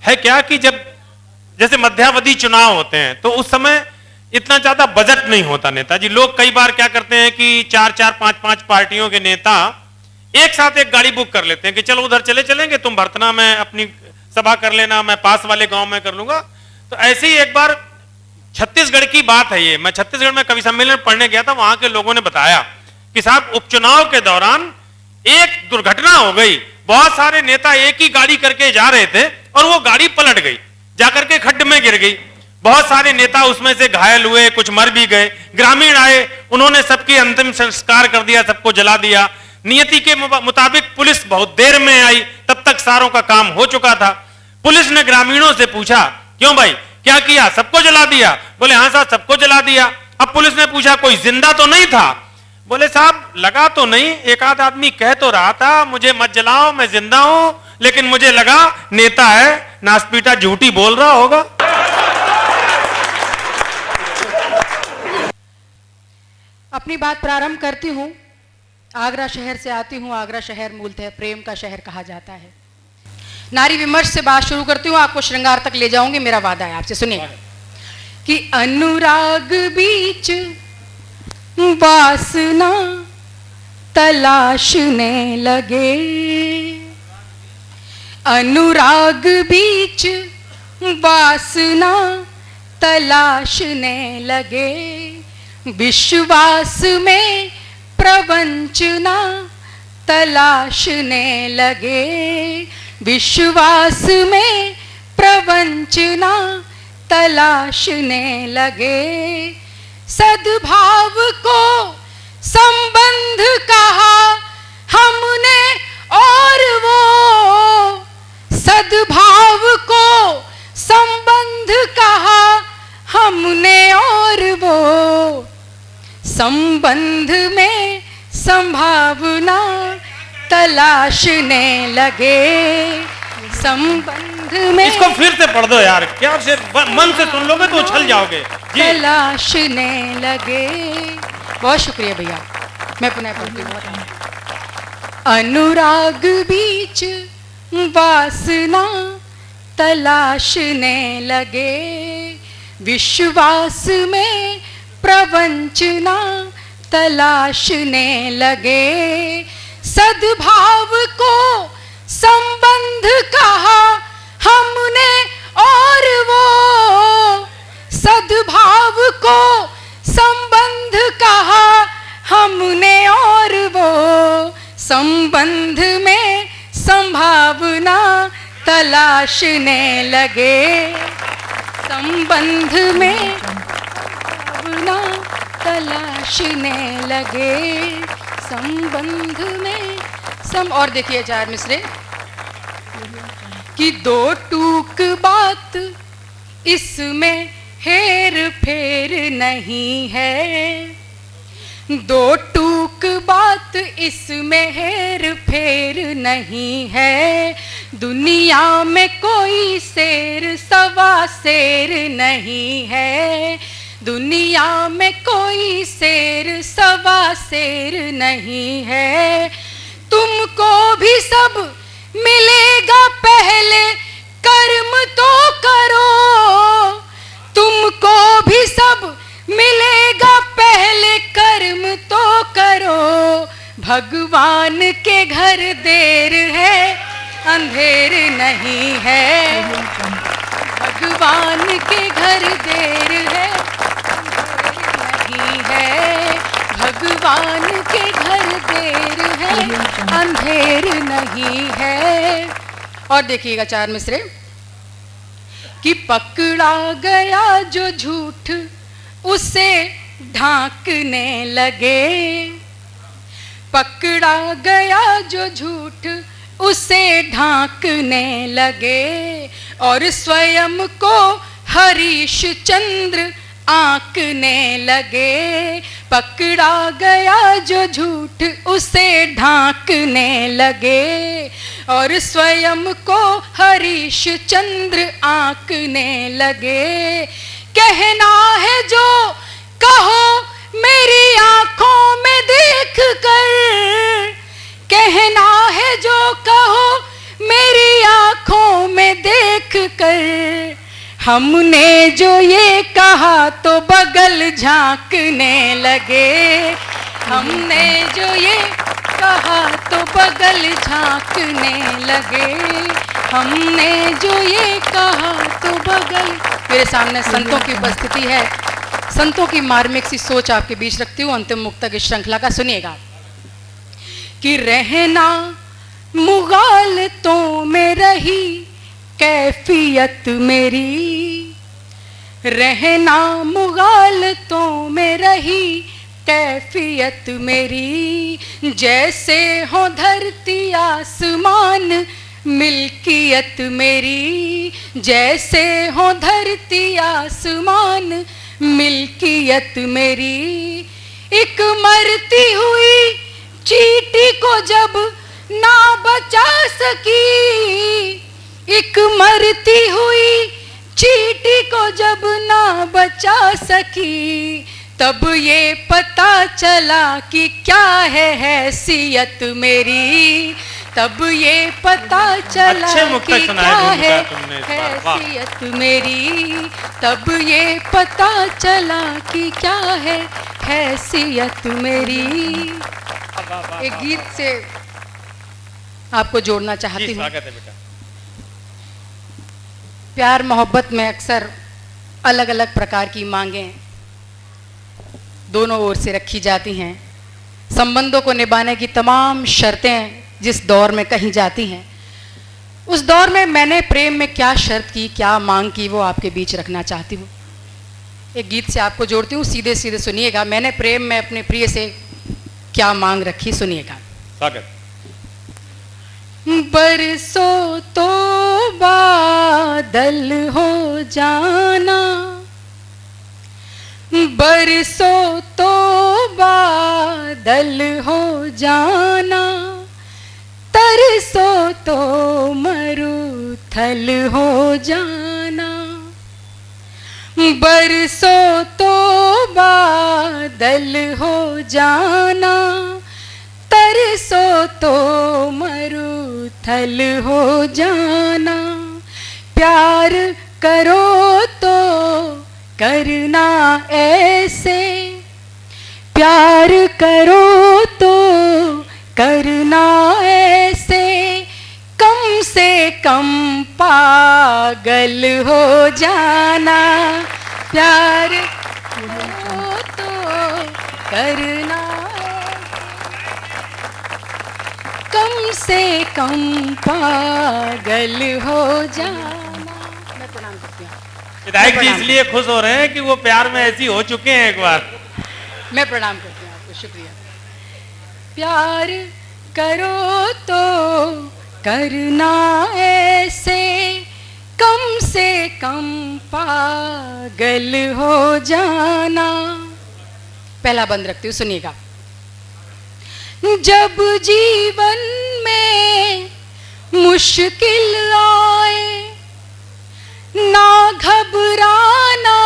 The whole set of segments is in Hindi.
है क्या कि जब जैसे मध्यावधि चुनाव होते हैं तो उस समय इतना ज्यादा बजट नहीं होता नेताजी। लोग कई बार क्या करते हैं कि 4-4, 5-5 पार्टियों के नेता एक साथ एक गाड़ी बुक कर लेते हैं कि चलो उधर चलेंगे, तुम भरतना में अपनी सभा कर लेना, मैं पास वाले गांव में कर लूंगा। तो ऐसे ही एक बार छत्तीसगढ़ की बात है ये, मैं छत्तीसगढ़ में कवि सम्मेलन पढ़ने गया था, वहां के लोगों ने बताया कि साहब उपचुनाव के दौरान एक दुर्घटना हो गई। बहुत सारे नेता एक ही गाड़ी करके जा रहे थे और वो गाड़ी पलट गई, जाकर के खड्ड में गिर गई। बहुत सारे नेता उसमें से घायल हुए, कुछ मर भी गए। ग्रामीण आए, उन्होंने सबकी अंतिम संस्कार कर दिया, सबको जला दिया। नियति के मुताबिक पुलिस बहुत देर में आई, तब तक सारों का काम हो चुका था। पुलिस ने ग्रामीणों से पूछा, क्यों भाई क्या किया, सबको जला दिया? बोले हाँ साहब सबको जला दिया। अब पुलिस ने पूछा कोई जिंदा तो नहीं था? बोले साहब लगा तो नहीं, एक आध आदमी कह तो रहा था मुझे मत जलाओ मैं जिंदा हूं, लेकिन मुझे लगा नेता है नासपीटा झूठी बोल रहा होगा। अपनी बात प्रारंभ करती हूं। आगरा शहर से आती हूं। आगरा शहर मूलतः प्रेम का शहर कहा जाता है। नारी विमर्श से बात शुरू करती हूँ, आपको श्रृंगार तक ले जाऊंगी, मेरा वादा है आपसे। सुनिए कि अनुराग बीच वासना तलाशने लगे, अनुराग बीच वासना तलाशने लगे, विश्वास में प्रवंचना तलाशने लगे, विश्वास में प्रवंचना तलाशने लगे, सद्भाव को संबंध कहा हमने और वो, सद्भाव को संबंध कहा हमने और वो, संबंध में संभावना तलाशने लगे, संबंध में। इसको फिर से पढ़ दो यार, क्या से मन से सुन लोगे तो उछल जाओगे। तलाशने लगे। बहुत शुक्रिया भैया, मैं पुनः पढ़ती हूँ। अनुराग बीच वासना तलाशने लगे, विश्वास में प्रवंचना तलाशने लगे, सद्भाव को संबंध कहा हमने और वो, सद्भाव को संबंध कहा हमने और वो, संबंध में संभावना तलाशने लगे, संबंध में संभावना तलाशने लगे, संबंध में और देखिए चार मिसरे कि दो टूक बात इसमें हेर फेर नहीं है, दो टूक बात इसमें हेर फेर नहीं है, दुनिया में कोई शेर सवा शेर नहीं है, दुनिया में कोई शेर सवा शेर नहीं है, तुमको भी सब मिलेगा पहले कर्म तो करो, तुमको भी सब मिलेगा पहले कर्म तो करो, भगवान के घर देर है अंधेर नहीं है, भगवान के घर देर है नहीं है, भगवान के घर देर है अंधेर नहीं है। और देखिएगा चार मिसरे कि पकड़ा गया जो झूठ उसे ढांकने लगे, पकड़ा गया जो झूठ उसे ढांकने लगे, और स्वयं को हरीश चंद्र आंकने लगे, पकड़ा गया जो झूठ उसे ढांकने लगे, और स्वयं को हरीश चंद्र आंकने लगे, कहना है जो कहो मेरी आंखों में देख कर, कहना है जो कहो मेरी आंखों में देख देख कर हमने जो ये कहा तो बगल झांकने लगे, हमने जो ये कहा तो बगल झांकने लगे, हमने जो ये कहा तो बगल। मेरे सामने संतों की उपस्थिति है, संतों की मार्मिक सी सोच आपके बीच रखती हूँ अंतिम मुक्तक इस श्रृंखला का। सुनिएगा कि रहना मुगालतों में रही कैफियत मेरी, रहना मुगालतों में रही कैफियत मेरी, जैसे हो धरती आसमान मिल्कियत मेरी, जैसे हो धरती आसमान मिल्कियत मेरी। एक मरती हुई चींटी को जब ना बचा सकी, एक मरती हुई चींटी को जब ना बचा सकी, तब ये पता चला कि क्या है हैसियत मेरी, तब ये पता चला कि क्या है हैसियत मेरी, तब ये पता चला कि क्या है हैसियत मेरी। एक गीत से आपको जोड़ना चाहती हूँ। प्यार मोहब्बत में अक्सर अलग अलग प्रकार की मांगें दोनों ओर से रखी जाती हैं। संबंधों को निभाने की तमाम शर्तें जिस दौर में कही जाती हैं, उस दौर में मैंने प्रेम में क्या शर्त की, क्या मांग की, वो आपके बीच रखना चाहती हूँ। एक गीत से आपको जोड़ती हूँ, सीधे सीधे सुनिएगा। मैंने प्रेम में अपने प्रिय से क्या मांग रखी, सुनिएगा। स्वागत। बरसों तो बादल हो जाना, बरसों तो बादल हो जाना, तरसो तो मरुथल हो जाना, बरसों तो बादल हो जाना, तरसो तो मरुथल हो जाना। प्यार करो तो करना ऐसे, प्यार करो तो करना ऐसे, कम से कम पागल हो जाना। प्यार करो तो करना कम से कम पागल हो जाना। मैं प्रणाम करती हूँ। विधायक जी इसलिए खुश हो रहे हैं कि वो प्यार में ऐसी हो चुके हैं एक बार। मैं प्रणाम करती हूँ आपको, शुक्रिया। प्यार करो तो करना ऐसे, कम से कम पागल हो जाना। पहला बंद रखती हूँ, सुनिएगा। जब जीवन में मुश्किल आए, ना घबराना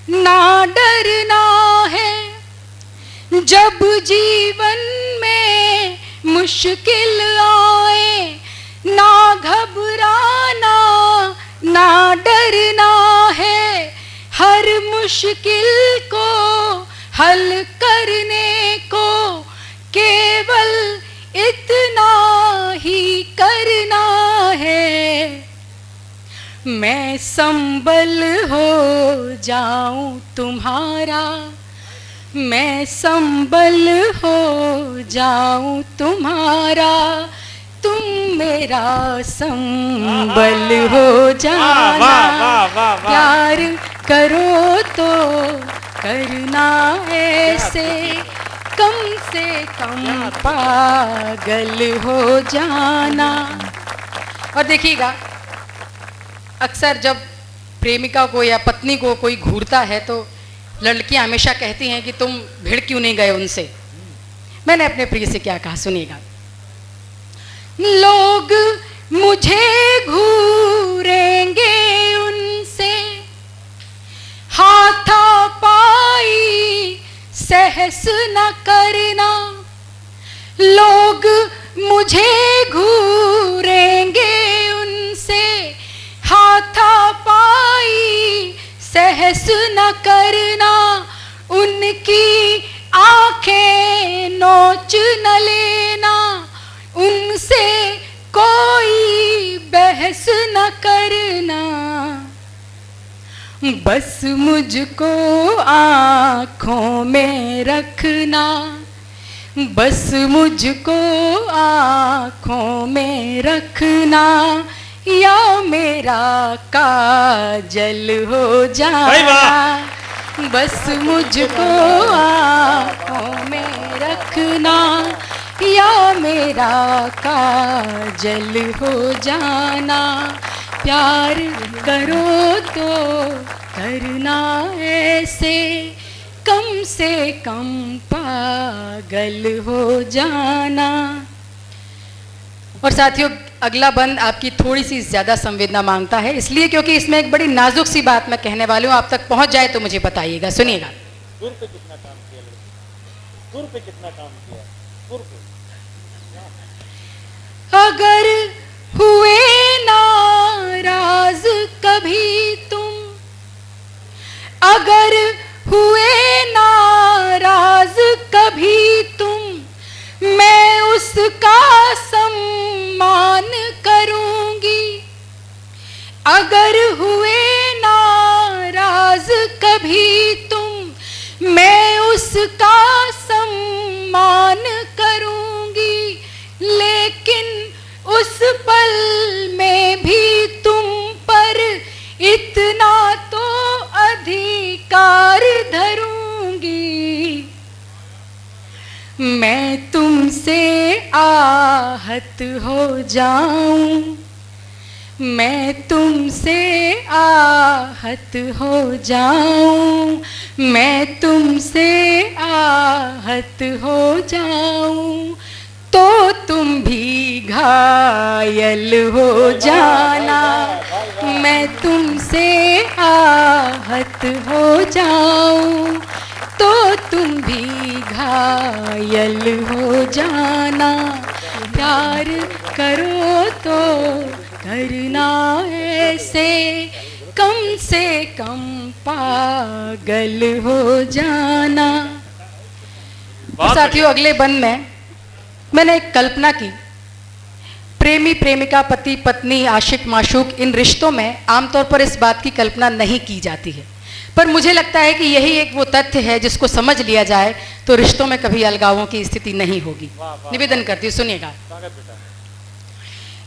ना डरना है। जब जीवन में मुश्किल आए, ना घबराना ना डरना है। हर मुश्किल को हल करने को केवल इतना ही करना है। मैं संबल हो जाऊं तुम्हारा, मैं संबल हो जाऊं तुम्हारा, तुम मेरा संबल हो जाना। प्यार करो तो करना ऐसे, कम से कम पागल हो जाना। और देखिएगा, अक्सर जब प्रेमिका को या पत्नी को कोई घूरता है तो लड़कियां हमेशा कहती हैं कि तुम भिड़ क्यों नहीं गए उनसे। मैंने अपने प्रिय से क्या कहा, सुनिएगा। लोग मुझे घूरेंगे उनसे, हाथापाई सहस न करना। लोग मुझे घूरेंगे उनसे, बहस न करना, उनकी आंखें नोच न लेना, उनसे कोई बहस न करना, बस मुझको आँखों में रखना, बस मुझको आँखों में रखना, या मेरा काजल हो जाना, बस मुझको आँखों में रखना, या मेरा काजल हो जाना, प्यार करो तो करना ऐसे, कम से कम पागल हो जाना। और साथियों, अगला बंद आपकी थोड़ी सी ज़्यादा संवेदना मांगता है, इसलिए क्योंकि इसमें एक बड़ी नाजुक सी बात मैं कहने वाली हूँ, आप तक पहुँच जाए तो मुझे बताइएगा। सुनिएगा। सुर पे कितना काम किया, सुर पे कितना काम किया, सुर पे। अगर हुए नाराज कभी तुम, अगर हुए नाराज कभी तुम, मैं उसका सम्मान करूंगी। अगर हुए नाराज कभी तुम, मैं उसका सम्मान करूंगी, लेकिन उस पल में भी तुम पर इतना तो अधिकार धरूंगी, मैं तुमसे आहत हो जाऊं, मैं तुमसे आहत हो जाऊं, मैं तुमसे आहत हो जाऊं, तो तुम भी घायल हो जाना, मैं तुमसे आहत हो जाऊं, तो तुम भी घायल हो जाना, प्यार करो तो करना ऐसे, कम से कम पागल हो जाना। साथियों, अगले बंद में मैंने एक कल्पना की, प्रेमी प्रेमिका, पति पत्नी, आशिक माशूक, इन रिश्तों में आमतौर पर इस बात की कल्पना नहीं की जाती है, पर मुझे लगता है कि यही एक वो तथ्य है जिसको समझ लिया जाए तो रिश्तों में कभी अलगावों की स्थिति नहीं होगी। निवेदन करती हूँ, सुनिएगा।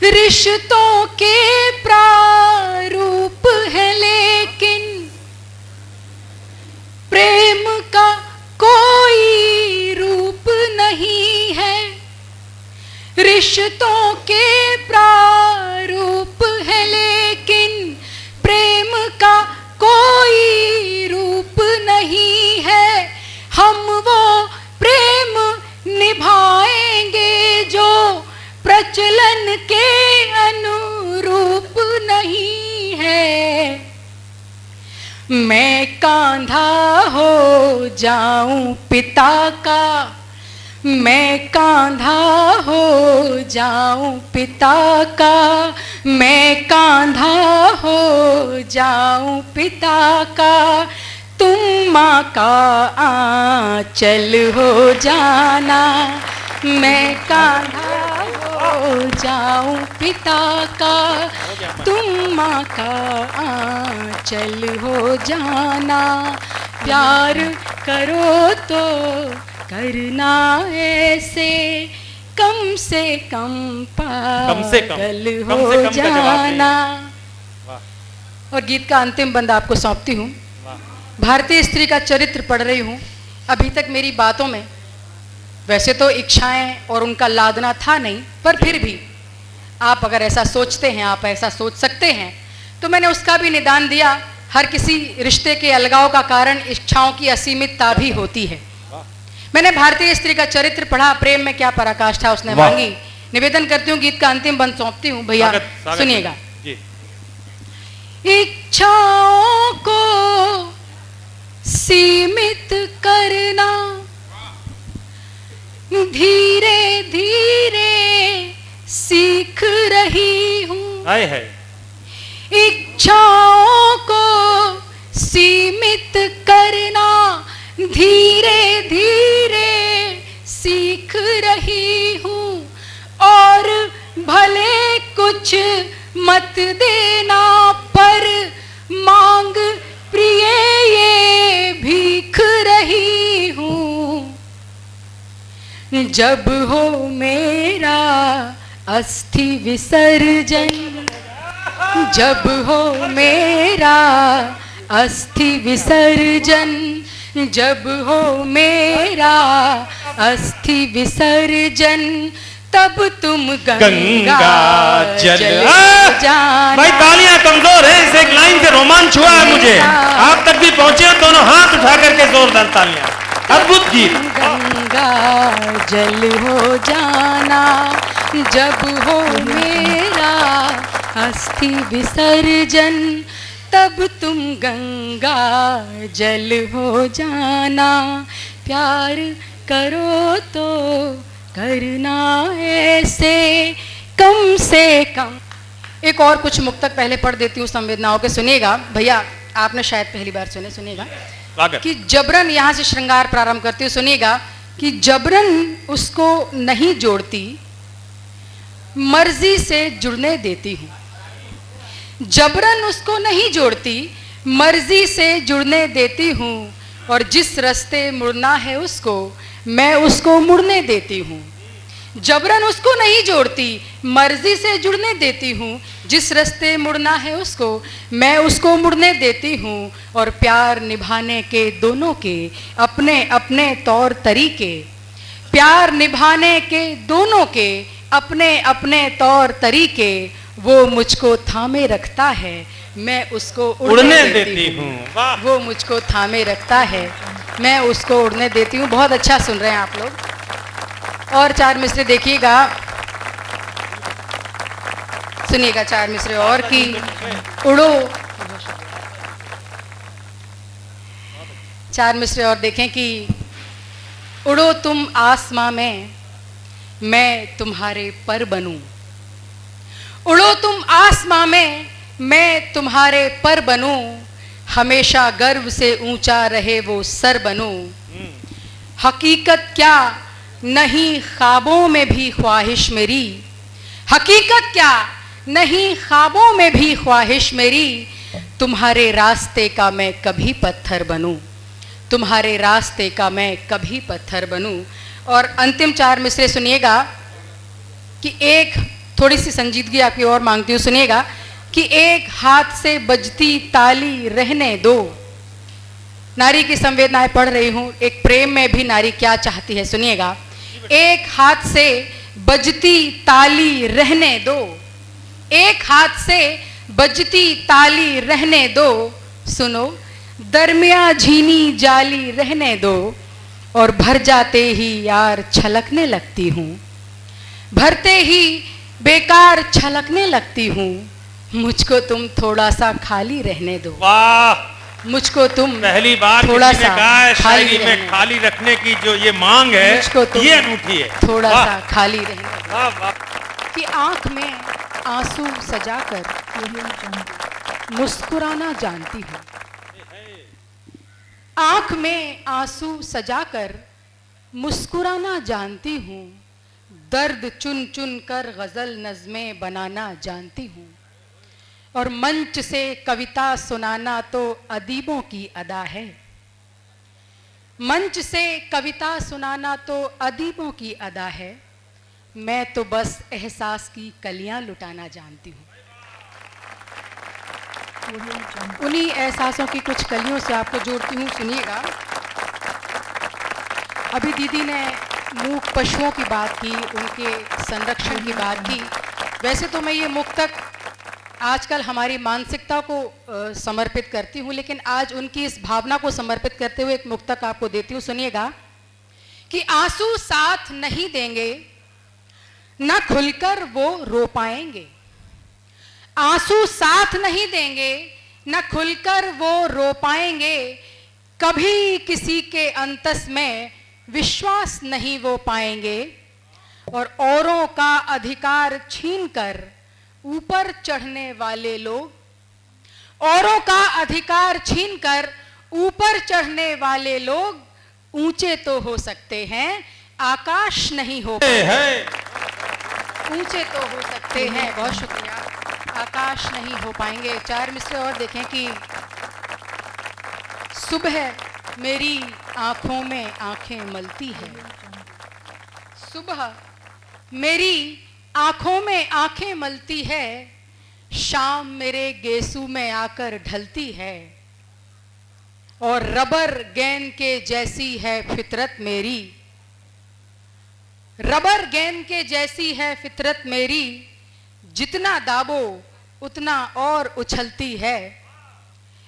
रिश्तों के प्रारूप है लेकिन प्रेम का कोई रूप नहीं है। रिश्तों के प्रारूप है लेकिन प्रेम का कोई रूप नहीं है। हम वो प्रेम निभाएंगे जो प्रचलन के अनुरूप नहीं है। मैं कांधा हो जाऊं पिता का, मैं कांधा हो जाऊं पिता का, मैं कांधा हो जाऊं पिता का, तुम माँ का आंचल हो जाना। मैं कांधा हो जाऊं पिता का, तुम माँ का आंचल हो जाना। प्यार करो तो करना ऐसे, कम से कम पागल हो जाना। और गीत का अंतिम बंद आपको सौंपती हूँ। भारतीय स्त्री का चरित्र पढ़ रही हूँ। अभी तक मेरी बातों में वैसे तो इच्छाएं और उनका लादना था नहीं, पर फिर भी आप अगर ऐसा सोचते हैं, आप ऐसा सोच सकते हैं, तो मैंने उसका भी निदान दिया। हर किसी रिश्ते के अलगाव का कारण इच्छाओं की असीमितता भी होती है। मैंने भारतीय स्त्री का चरित्र पढ़ा, प्रेम में क्या पराकाष्ठा उसने मांगी। निवेदन करती हूँ, गीत का अंतिम बंद सौंपती हूँ। भैया सुनिएगा। इच्छाओं को सीमित करना धीरे धीरे सीख रही हूँ। इच्छाओं को सीमित करना धीरे धीरे सीख रही हूँ, और भले कुछ मत देना पर मांग प्रिय ये भीख रही हूँ। जब हो मेरा अस्थि विसर्जन, जब हो मेरा अस्थि विसर्जन, जब हो मेरा अस्थि विसर्जन, तब तुम गंगा जल जाना। भाई तालियां कमजोर है, इस एक लाइन से रोमांच हुआ है मुझे। आप तक भी पहुंचे, दोनों हाथ उठा करके जोरदार तालियां। अद्भुत गीत। गंगा जल हो जाना, जब हो मेरा अस्थि विसर्जन, तब तुम गंगा जल हो जाना। प्यार करो तो करना ऐसे कम से कम। एक और कुछ मुक्तक पहले पढ़ देती हूँ संवेदनाओं के, सुनिएगा भैया, आपने शायद पहली बार सुने, सुनिएगा कि जबरन, यहाँ से श्रृंगार प्रारंभ करती हूँ, सुनिएगा कि जबरन उसको नहीं जोड़ती, मर्जी से जुड़ने देती हूँ। जबरन उसको नहीं जोड़ती, मर्जी से जुड़ने देती हूँ, और जिस रास्ते मुड़ना है उसको मैं उसको मुड़ने देती हूँ। जबरन उसको नहीं जोड़ती, मर्जी से जुड़ने देती हूँ, जिस रास्ते मुड़ना है उसको मैं उसको मुड़ने देती हूँ। और प्यार निभाने के दोनों के अपने अपने तौर तरीके, प्यार निभाने के दोनों के अपने अपने तौर तरीके, वो मुझको थामे रखता है, मैं उसको उड़ने देती हूँ। वो मुझको थामे रखता है, मैं उसको उड़ने देती हूँ। बहुत अच्छा सुन रहे हैं आप लोग। और चार मिसरे देखिएगा, सुनिएगा चार मिसरे और कि उड़ो, चार मिसरे और देखें कि उड़ो तुम आसमां में, मैं तुम्हारे पर बनूं। उड़ो तुम आसमां में, मैं तुम्हारे पर बनूं, हमेशा गर्व से ऊंचा रहे वो सर बनूं। हकीकत क्या नहीं ख्वाबों में भी ख्वाहिश मेरी, हकीकत क्या नहीं ख्वाबों में भी ख्वाहिश मेरी, तुम्हारे रास्ते का मैं कभी पत्थर बनूं, तुम्हारे रास्ते का मैं कभी पत्थर बनूं। और अंतिम चार मिसरे सुनिएगा कि एक, थोड़ी सी संजीदगी आपकी और मांगती हूँ, सुनिएगा कि एक हाथ से बजती ताली रहने दो। नारी की संवेदनाएं पढ़ रही हूँ, एक प्रेम में भी नारी क्या चाहती है, सुनिएगा। एक हाथ से बजती ताली रहने दो, एक हाथ से बजती ताली रहने दो, सुनो दरमिया झीनी जाली रहने दो, और भर जाते ही यार छलकने लगती हूँ, भरते ही बेकार छलकने लगती हूँ, मुझको तुम थोड़ा सा खाली रहने दो। वाह, मुझको तुम पहली बार थोड़ा किसी ने सा कहा है खाली शायरी में खाली रखने की जो ये मांग है, मुझको तुम ये अनूठी है। थोड़ा वाह, सा खाली रहने दो। वाह, वाह। कि आंख में आंसू सजाकर मुस्कुराना जानती हूँ, आंख में आंसू सजाकर मुस्कुराना जानती हूँ, दर्द चुन चुन कर गजल नज़में बनाना जानती हूँ, और मंच से कविता सुनाना तो अदीबों की अदा है, मंच से कविता सुनाना तो अदीबों की अदा है, मैं तो बस एहसास की कलियां लुटाना जानती हूँ। उन्हीं एहसासों की कुछ कलियों से आपको जोड़ती हूँ, सुनिएगा। अभी दीदी ने मूक पशुओं की बात की, उनके संरक्षण की बात की। वैसे तो मैं ये मुक्तक आजकल हमारी मानसिकता को समर्पित करती हूँ, लेकिन आज उनकी इस भावना को समर्पित करते हुए एक मुक्तक आपको देती हूँ, सुनिएगा। कि आंसू साथ नहीं देंगे न खुलकर वो रो पाएंगे, आंसू साथ नहीं देंगे न खुलकर वो रो पाएंगे, कभी किसी के अंतस में विश्वास नहीं वो पाएंगे, और औरों का अधिकार छीनकर ऊपर चढ़ने वाले लोग, औरों का अधिकार छीनकर ऊपर चढ़ने वाले लोग ऊंचे तो हो सकते हैं, आकाश नहीं हो है ऊंचे तो हो सकते हैं, बहुत शुक्रिया, आकाश नहीं हो पाएंगे। 4 मिसरे और देखें कि सुबह मेरी आंखों में आंखें मलती है, सुबह मेरी आंखों में आंखें मलती है, शाम मेरे गेसू में आकर ढलती है, और रबर गेंद के जैसी है फितरत मेरी, रबर गेंद के जैसी है फितरत मेरी, जितना दाबो उतना और उछलती है।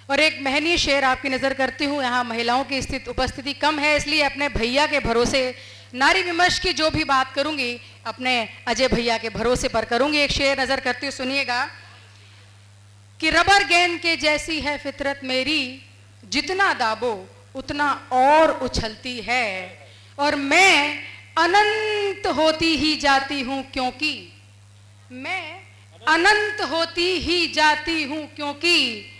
और एक महनीय शेर आपकी नजर करती हूँ, यहाँ महिलाओं की उपस्थिति कम है, इसलिए अपने भैया के भरोसे नारी विमर्श की जो भी बात करूंगी अपने अजय भैया के भरोसे पर करूंगी। एक शेर नजर करती हूँ, सुनिएगा कि रबर गेंद के जैसी है फितरत मेरी, जितना दाबो उतना और उछलती है, और मैं अनंत होती ही जाती हूं क्योंकि, मैं अनंत होती ही जाती हूं क्योंकि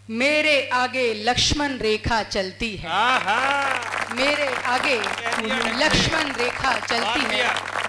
मेरे आगे लक्ष्मण रेखा चलती है, मेरे आगे लक्ष्मण रेखा चलती है।